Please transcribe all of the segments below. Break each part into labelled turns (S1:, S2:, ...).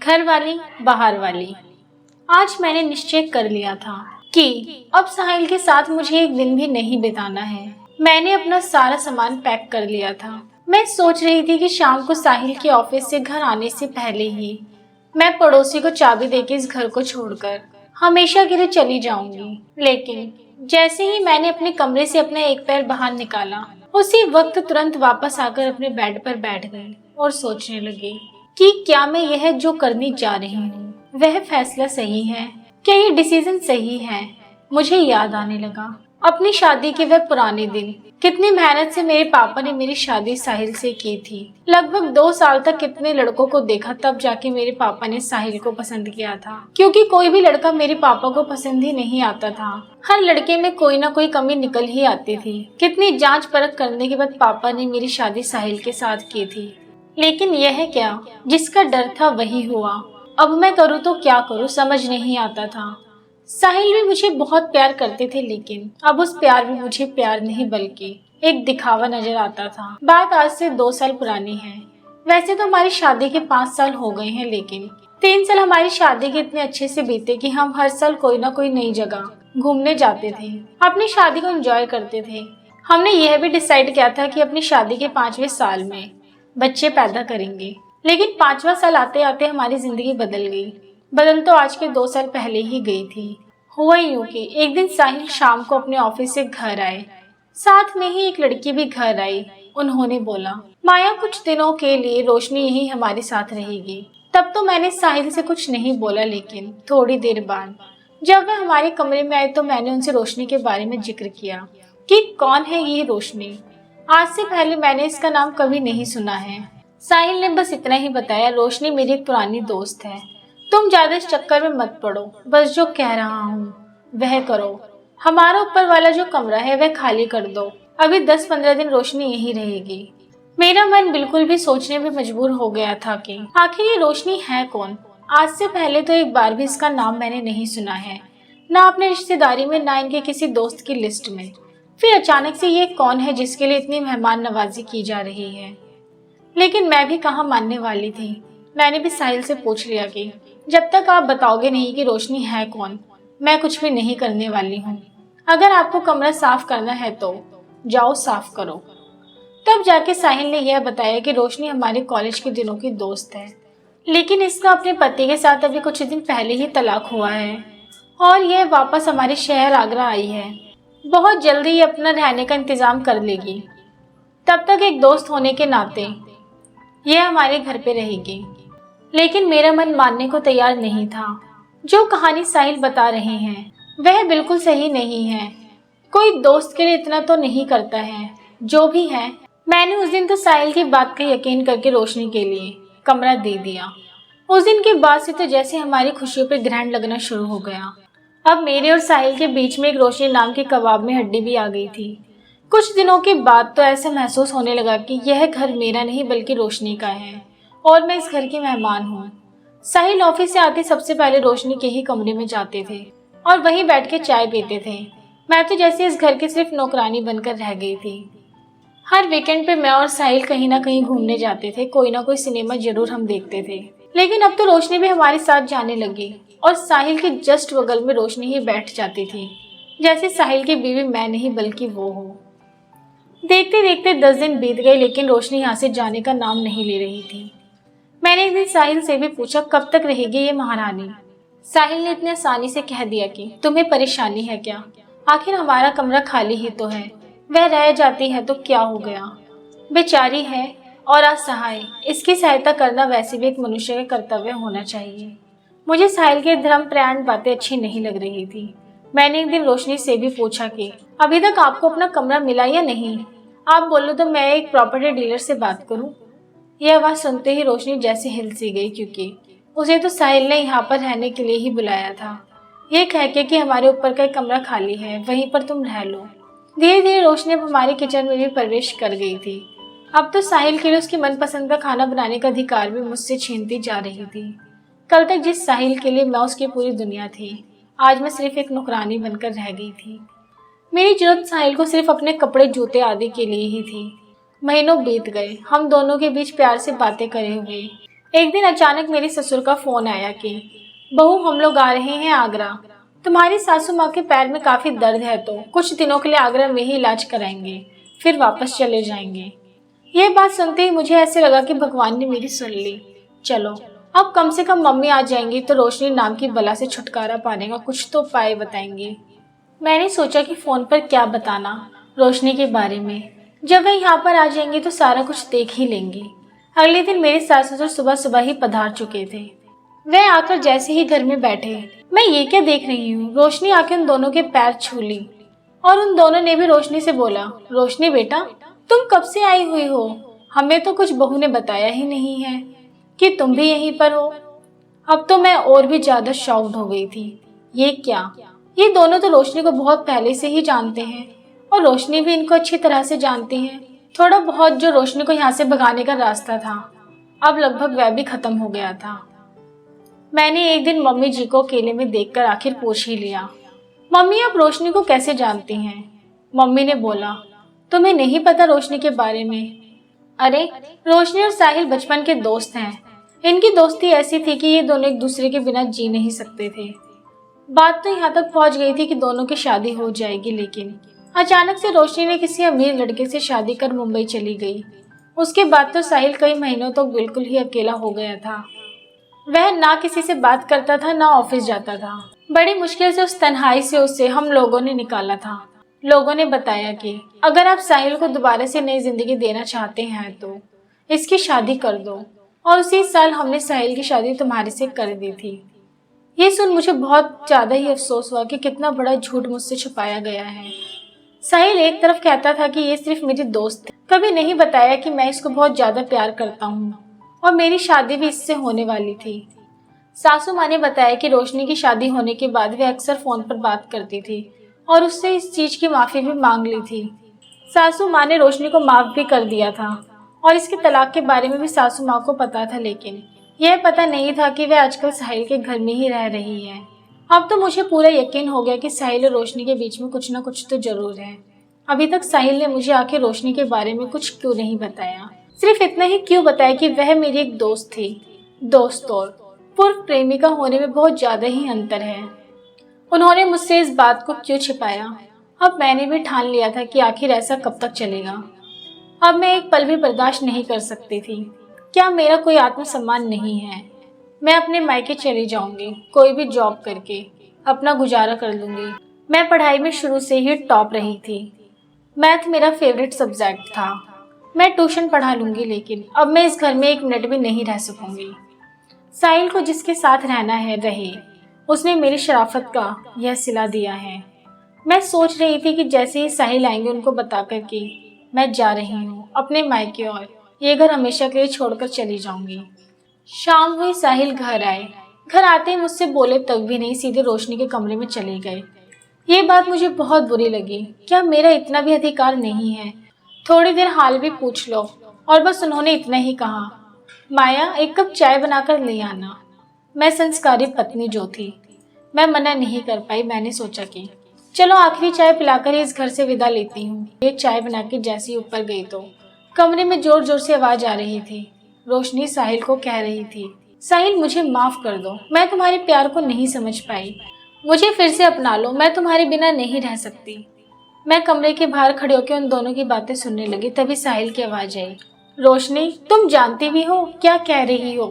S1: घर वाली बाहर वाली। आज मैंने निश्चय कर लिया था कि अब साहिल के साथ मुझे एक दिन भी नहीं बिताना है। मैंने अपना सारा सामान पैक कर लिया था। मैं सोच रही थी कि शाम को साहिल के ऑफिस से घर आने से पहले ही मैं पड़ोसी को चाबी देके इस घर को छोड़कर हमेशा के लिए चली जाऊंगी। लेकिन जैसे ही मैंने अपने कमरे से अपना एक पैर बाहर निकाला, उसी वक्त तुरंत वापस आकर अपने बेड पर बैठ गई और सोचने लगी कि क्या मैं यह जो करने जा रही हूँ वह फैसला सही है, क्या ये डिसीजन सही है। मुझे याद आने लगा अपनी शादी के वह पुराने दिन। कितनी मेहनत से मेरे पापा ने मेरी शादी साहिल से की थी। लगभग 2 साल तक कितने लड़कों को देखा, तब जाके मेरे पापा ने साहिल को पसंद किया था, क्योंकि कोई भी लड़का मेरे पापा को पसंद ही नहीं आता था। हर लड़के में कोई ना कोई कमी निकल ही आती थी। कितनी जांच परख करने के बाद पापा ने मेरी शादी साहिल के साथ की थी। लेकिन यह क्या, जिसका डर था वही हुआ। अब मैं करूँ तो क्या करूँ समझ नहीं आता था। साहिल भी मुझे बहुत प्यार करते थे, लेकिन अब उस प्यार में मुझे प्यार नहीं बल्कि एक दिखावा नजर आता था। बात आज से 2 साल पुरानी है। वैसे तो हमारी शादी के 5 साल हो गए हैं, लेकिन 3 साल हमारी शादी के इतने अच्छे से बीते कि हम हर साल कोई ना कोई नई जगह घूमने जाते थे, अपनी शादी को एंजॉय करते थे। हमने यह भी डिसाइड किया था कि अपनी शादी के 5वें साल में बच्चे पैदा करेंगे। लेकिन 5वां साल आते आते हमारी जिंदगी बदल गई। बदल तो आज के 2 साल पहले ही गई थी। हुआ यूं कि एक दिन साहिल शाम को अपने ऑफिस से घर आए। साथ में ही एक लड़की भी घर आई। उन्होंने बोला, माया कुछ दिनों के लिए रोशनी यही हमारे साथ रहेगी। तब तो मैंने साहिल से कुछ नहीं बोला, लेकिन थोड़ी देर बाद जब वह हमारे कमरे में आए तो मैंने उनसे रोशनी के बारे में जिक्र किया कि कौन है ये रोशनी। आज से पहले मैंने इसका नाम कभी नहीं सुना है। साहिल ने बस इतना ही बताया, रोशनी मेरी एक पुरानी दोस्त है, तुम ज्यादा इस चक्कर में मत पड़ो, बस जो कह रहा हूँ वह करो। हमारा ऊपर वाला जो कमरा है वह खाली कर दो। अभी 10-15 दिन रोशनी यहीं रहेगी। मेरा मन बिल्कुल भी सोचने पे मजबूर हो गया था कि आखिर ये रोशनी है कौन। आज से पहले तो एक बार भी इसका नाम मैंने नहीं सुना है, ना अपने रिश्तेदारी में, ना इनके किसी दोस्त की लिस्ट में। फिर अचानक से ये कौन है जिसके लिए इतनी मेहमान नवाजी की जा रही है। लेकिन मैं भी कहाँ मानने वाली थी। मैंने भी साहिल से पूछ लिया कि जब तक आप बताओगे नहीं कि रोशनी है कौन, मैं कुछ भी नहीं करने वाली हूँ। अगर आपको कमरा साफ करना है तो जाओ साफ करो। तब जाके साहिल ने यह बताया कि रोशनी हमारे कॉलेज के दिनों की दोस्त है, लेकिन इसका अपने पति के साथ अभी कुछ दिन पहले ही तलाक हुआ है और यह वापस हमारे शहर आगरा आई है। बहुत जल्दी ये अपना रहने का इंतजाम कर लेगी। तब तक एक दोस्त होने के नाते यह हमारे घर पे रहेगी। लेकिन मेरा मन मानने को तैयार नहीं था। जो कहानी साहिल बता रहे हैं वह बिल्कुल सही नहीं है। कोई दोस्त के लिए इतना तो नहीं करता है। जो भी है, मैंने उस दिन तो साहिल की बात का यकीन करके रोशनी के लिए कमरा दे दिया। उस दिन के बाद से तो जैसे हमारी खुशियों पे ग्रहण लगना शुरू हो गया। अब मेरे और साहिल के बीच में एक रोशनी नाम के कबाब में हड्डी भी आ गई थी। कुछ दिनों के बाद तो ऐसा महसूस होने लगा कि यह घर मेरा नहीं बल्कि रोशनी का है और मैं इस घर की मेहमान हूँ। साहिल ऑफिस से आते सबसे पहले रोशनी के ही कमरे में जाते थे और वहीं बैठ के चाय पीते थे। मैं तो जैसे इस घर की सिर्फ नौकरानी बनकर रह गई थी। हर वीकेंड पे मैं और साहिल कहीं ना कहीं घूमने जाते थे, कोई ना कोई सिनेमा जरूर हम देखते थे। लेकिन अब तो रोशनी भी हमारे साथ जाने लगी और साहिल के जस्ट बगल में रोशनी ही बैठ जाती थी, जैसे साहिल की बीवी मैं नहीं बल्कि वो हो। देखते देखते 10 दिन बीत गए, लेकिन रोशनी यहाँ से जाने का नाम नहीं ले रही थी। मैंने एक दिन साहिल से भी पूछा, कब तक रहेगी ये महारानी। साहिल ने इतनी आसानी से कह दिया कि तुम्हें परेशानी है क्या, आखिर हमारा कमरा खाली ही तो है, वह रह जाती है तो क्या हो गया। बेचारी है और असहाय, इसकी सहायता करना वैसे भी एक मनुष्य का कर्तव्य होना चाहिए। मुझे साहिल के धर्म प्रयाण बातें अच्छी नहीं लग रही थी। मैंने एक दिन रोशनी से भी पूछा कि अभी तक आपको अपना कमरा मिला या नहीं, आप बोलो तो मैं एक प्रॉपर्टी डीलर से बात करूं। यह आवाज सुनते ही रोशनी जैसे हिल सी गई, क्योंकि उसे तो साहिल ने यहाँ पर रहने के लिए ही बुलाया था, ये कह के कि हमारे ऊपर का एक कमरा खाली है, वहीं पर तुम रह लो। धीरे धीरे रोशनी अब हमारे किचन में भी प्रवेश कर गई थी। अब तो साहिल के लिए उसकी मनपसंद का खाना बनाने का अधिकार भी मुझसे छीनती जा रही थी। कल तक जिस साहिल के लिए मैं उसकी पूरी दुनिया थी, आज मैं सिर्फ एक नौकरानी बनकर रह गई थी। मेरी जरूरत साहिल को सिर्फ अपने कपड़े जूते आदि के लिए ही थी। महीनों बीत गए, हम दोनों के बीच प्यार से बातें करे हुए एक दिन अचानक मेरे ससुर का फोन आया कि बहू हम लोग आ रहे हैं आगरा। तुम्हारी सासू माँ के पैर में काफी दर्द है तो कुछ दिनों के लिए आगरा में ही इलाज कराएंगे, फिर वापस चले जाएंगे। यह बात सुनते ही मुझे ऐसे लगा कि भगवान ने मेरी सुन ली। चलो अब कम से कम मम्मी आ जाएंगी तो रोशनी नाम की बला से छुटकारा पाने का कुछ तो उपाय बताएंगे। मैंने सोचा कि फोन पर क्या बताना रोशनी के बारे में। जब वह यहाँ पर आ जाएंगे तो सारा कुछ देख ही लेंगे। अगले दिन मेरे सास ससुर सुबह सुबह ही पधार चुके थे। वह आकर जैसे ही घर में बैठे, मैं ये क्या देख रही हूँ, रोशनी आके उन दोनों के पैर छू ली और उन दोनों ने भी रोशनी से बोला, रोशनी बेटा तुम कब से आई हुई हो? हमें तो कुछ बहू ने बताया ही नहीं है कि तुम भी यहीं पर हो। अब तो मैं और भी ज्यादा शॉक्ड हो गई थी। ये क्या, ये दोनों तो रोशनी को बहुत पहले से ही जानते हैं और रोशनी भी इनको अच्छी तरह से जानती है। थोड़ा बहुत जो रोशनी को यहाँ से भगाने का रास्ता था अब लगभग वह भी खत्म हो गया था। मैंने एक दिन मम्मी जी को अकेले में देखकर आखिर पूछ ही लिया, मम्मी आप रोशनी को कैसे जानती हैं? मम्मी ने बोला, तुम्हें नहीं पता रोशनी के बारे में? अरे रोशनी और साहिल बचपन के दोस्त हैं। इनकी दोस्ती ऐसी थी कि ये दोनों एक दूसरे के बिना जी नहीं सकते थे। बात तो यहाँ तक पहुँच गई थी कि दोनों की शादी हो जाएगी, लेकिन अचानक से रोशनी ने किसी अमीर लड़के से शादी कर मुंबई चली गई। उसके बाद तो साहिल कई महीनों तक बिल्कुल ही अकेला हो गया था। वह ना किसी से बात करता था ना ऑफिस जाता था। बड़ी मुश्किल से उस तन्हाई से उसे हम लोगों ने निकाला था। लोगों ने बताया कि अगर आप साहिल को दोबारा से नई जिंदगी देना चाहते हैं तो इसकी शादी कर दो, और उसी साल हमने साहिल की शादी तुम्हारे से कर दी थी। ये सुन मुझे बहुत ज्यादा ही अफसोस हुआ कि कितना बड़ा झूठ मुझसे छुपाया गया है। साहिल एक तरफ कहता था कि ये सिर्फ मेरी दोस्त है, कभी नहीं बताया कि मैं इसको बहुत ज्यादा प्यार करता हूँ और मेरी शादी भी इससे होने वाली थी। सासू माँ ने बताया कि रोशनी की शादी होने के बाद वे अक्सर फोन पर बात करती थी और उससे इस चीज की माफी भी मांग ली थी। सासू माँ ने रोशनी को माफ भी कर दिया था और इसके तलाक के बारे में भी सासू माँ को पता था, लेकिन यह पता नहीं था कि वह आजकल साहिल के घर में ही रह रही है। अब तो मुझे पूरा यकीन हो गया कि साहिल और रोशनी के बीच में कुछ ना कुछ तो जरूर है। अभी तक साहिल ने मुझे आके रोशनी के बारे में कुछ क्यों नहीं बताया? सिर्फ इतना ही क्यों बताया कि वह मेरी एक दोस्त थी। दोस्त और पूर्व प्रेमिका होने में बहुत ज्यादा ही अंतर है। उन्होंने मुझसे इस बात को क्यों छिपाया? अब मैंने भी ठान लिया था कि आखिर ऐसा कब तक चलेगा। अब मैं एक पल भी बर्दाश्त नहीं कर सकती थी। क्या मेरा कोई आत्मसम्मान नहीं है? मैं अपने मायके चली जाऊंगी, कोई भी जॉब करके अपना गुजारा कर लूंगी। मैं पढ़ाई में शुरू से ही टॉप रही थी। मैथ मेरा फेवरेट सब्जेक्ट था। मैं ट्यूशन पढ़ा लूंगी, लेकिन अब मैं इस घर में एक मिनट भी नहीं रह सकूंगी। साहिल को जिसके साथ रहना है रहे, उसने मेरी शराफत का यह सिला दिया है। मैं सोच रही थी कि जैसे ही साहिल आएंगे उनको बताकर कि मैं जा रही हूँ अपने मायके और ये घर हमेशा के लिए छोड़कर चली जाऊंगी। शाम हुई, साहिल घर आए। घर आते ही मुझसे बोले तक भी नहीं, सीधे रोशनी के कमरे में चले गए। ये बात मुझे बहुत बुरी लगी। क्या मेरा इतना भी अधिकार नहीं है? थोड़ी देर हाल भी पूछ लो, और बस उन्होंने इतना ही कहा, माया एक कप चाय बनाकर ले आना। मैं संस्कारी पत्नी जो थी, मैं मना नहीं कर पाई। मैंने सोचा कि चलो आखिरी चाय पिलाकर ही इस घर से विदा लेती हूँ। ये चाय बना के जैसे ही ऊपर गई तो कमरे में जोर जोर से आवाज आ रही थी। रोशनी साहिल को कह रही थी, साहिल मुझे माफ कर दो, मैं तुम्हारे प्यार को नहीं समझ पाई। मुझे फिर से अपना लो, मैं तुम्हारे बिना नहीं रह सकती। मैं कमरे के बाहर खड़े होकर उन दोनों की बातें सुनने लगी। तभी साहिल की आवाज आई, रोशनी तुम जानती भी हो क्या कह रही हो?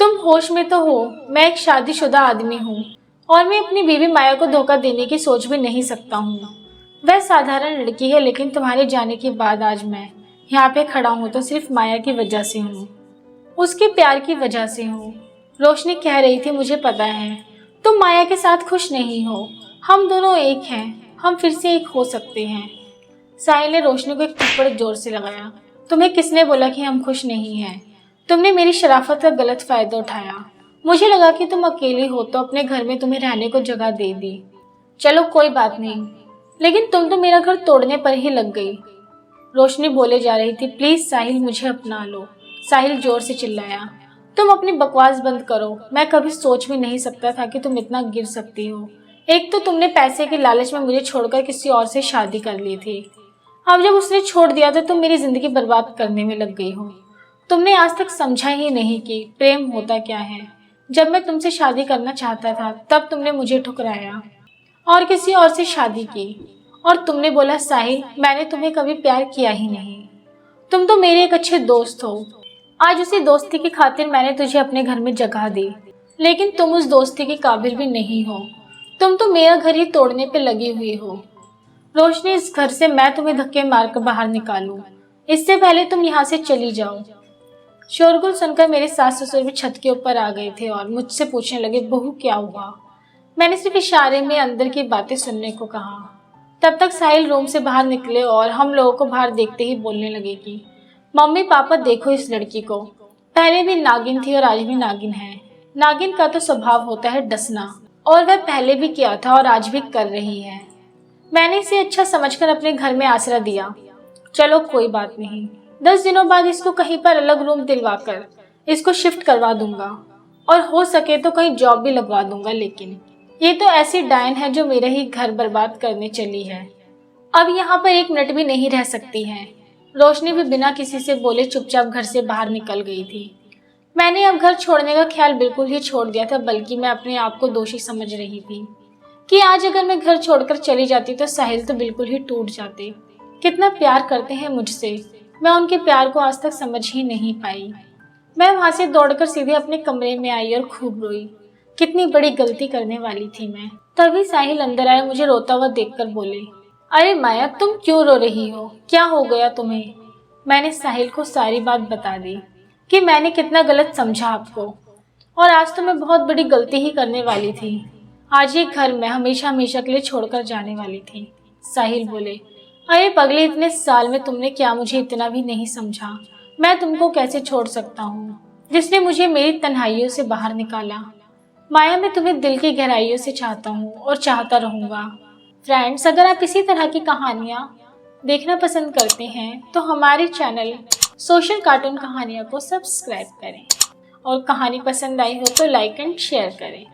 S1: तुम होश में तो हो? मैं एक शादीशुदा आदमी हूँ और मैं अपनी बीवी माया को धोखा देने की सोच भी नहीं सकता हूँ। वह साधारण लड़की है, लेकिन तुम्हारे जाने के बाद आज मैं यहाँ पे खड़ा हूँ तो सिर्फ माया की वजह से हूँ, उसके प्यार की वजह से हूँ। रोशनी कह रही थी, मुझे पता है तुम माया के साथ खुश नहीं हो, हम दोनों एक हैं, हम फिर से एक हो सकते हैं। साहिल ने रोशनी को एक थप्पड़ जोर से लगाया। तुम्हें किसने बोला कि हम खुश नहीं हैं? तुमने मेरी शराफत का गलत फायदा उठाया। मुझे लगा कि तुम अकेली हो तो अपने घर में तुम्हें रहने को जगह दे दी। चलो कोई बात नहीं, लेकिन तुम तो मेरा घर तोड़ने पर ही लग गई। रोशनी बोले जा रही थी, प्लीज साहिल मुझे अपना लो। साहिल जोर से चिल्लाया, तुम अपनी बकवास बंद करो। मैं कभी सोच भी नहीं सकता था कि तुम इतना गिर सकती हो। एक तो तुमने पैसे के लालच में मुझे छोड़कर किसी और से शादी कर ली थी। अब जब उसने छोड़ दिया तो तुम मेरी जिंदगी बर्बाद करने में लग गई हो। तुमने आज तक समझा ही नहीं कि प्रेम होता क्या है। जब मैं तुमसे शादी करना चाहता था तब तुमने मुझे ठुकराया और किसी और से शादी की। और तुमने बोला साहिल मैंने तुम्हें कभी प्यार किया ही नहीं, तुम तो मेरे एक अच्छे दोस्त हो। आज उसी दोस्ती की खातिर मैंने तुझे अपने घर में जगह दी, लेकिन तुम उस दोस्ती के काबिल भी नहीं हो। तुम तो मेरा घर ही तोड़ने पे लगी हुई हो। रोशनी, इस घर से मैं तुम्हें धक्के मारकर बाहर निकालूं, इससे पहले तुम यहाँ से चली जाओ। शोरगुल सुनकर मेरे सास ससुर भी छत के ऊपर आ गए थे और मुझसे पूछने लगे बहू क्या हुआ। मैंने सिर्फ इशारे में अंदर की बातें सुनने को कहा। तब तक साहिल रूम से बाहर निकले और हम लोगों को बाहर देखते ही बोलने लगे कि मम्मी पापा देखो इस लड़की को, पहले भी नागिन थी और आज भी नागिन है। नागिन का तो स्वभाव होता है डसना, और वह पहले भी किया था और आज भी कर रही है। मैंने इसे अच्छा समझकर अपने घर में आसरा दिया। चलो कोई बात नहीं, 10 दिनों बाद इसको कहीं पर अलग रूम दिलवाकर इसको शिफ्ट करवा दूंगा और हो सके तो कहीं जॉब भी लगवा दूंगा। लेकिन ये तो ऐसी डायन है जो मेरा ही घर बर्बाद करने चली है। अब यहाँ पर एक मिनट भी नहीं रह सकती है। रोशनी भी बिना किसी से बोले चुपचाप घर से बाहर निकल गई थी। मैंने अब घर छोड़ने का ख्याल बिल्कुल ही छोड़ दिया था, बल्कि मैं अपने आप को दोषी समझ रही थी कि आज अगर मैं घर छोड़कर चली जाती तो साहिल तो बिल्कुल ही टूट जाते। कितना प्यार करते हैं मुझसे, मैं उनके प्यार को आज तक समझ ही नहीं पाई। मैं वहां से दौड़कर सीधे अपने कमरे में आई और खूब रोई। कितनी बड़ी गलती करने वाली थी मैं। तभी साहिल अंदर आए, मुझे रोता हुआ देखकर बोले अरे माया तुम क्यों रो रही हो, क्या हो गया तुम्हें। मैंने साहिल को सारी बात बता दी कि मैंने कितना गलत समझा आपको, और आज तो मैं बहुत बड़ी गलती ही करने वाली थी। आज ये घर मैं हमेशा हमेशा के लिए छोड़कर जाने वाली थी। साहिल बोले अरे पगले, इतने साल में तुमने क्या मुझे इतना भी नहीं समझा। मैं तुमको कैसे छोड़ सकता हूँ जिसने मुझे मेरी तन्हाइयों से बाहर निकाला। माया, मैं तुम्हें दिल की गहराइयों से चाहता हूँ और चाहता रहूँगा। फ्रेंड्स, अगर आप इसी तरह की कहानियाँ देखना पसंद करते हैं तो हमारे चैनल सोशल कार्टून कहानियाँ को सब्सक्राइब करें और कहानी पसंद आई हो तो लाइक एंड शेयर करें।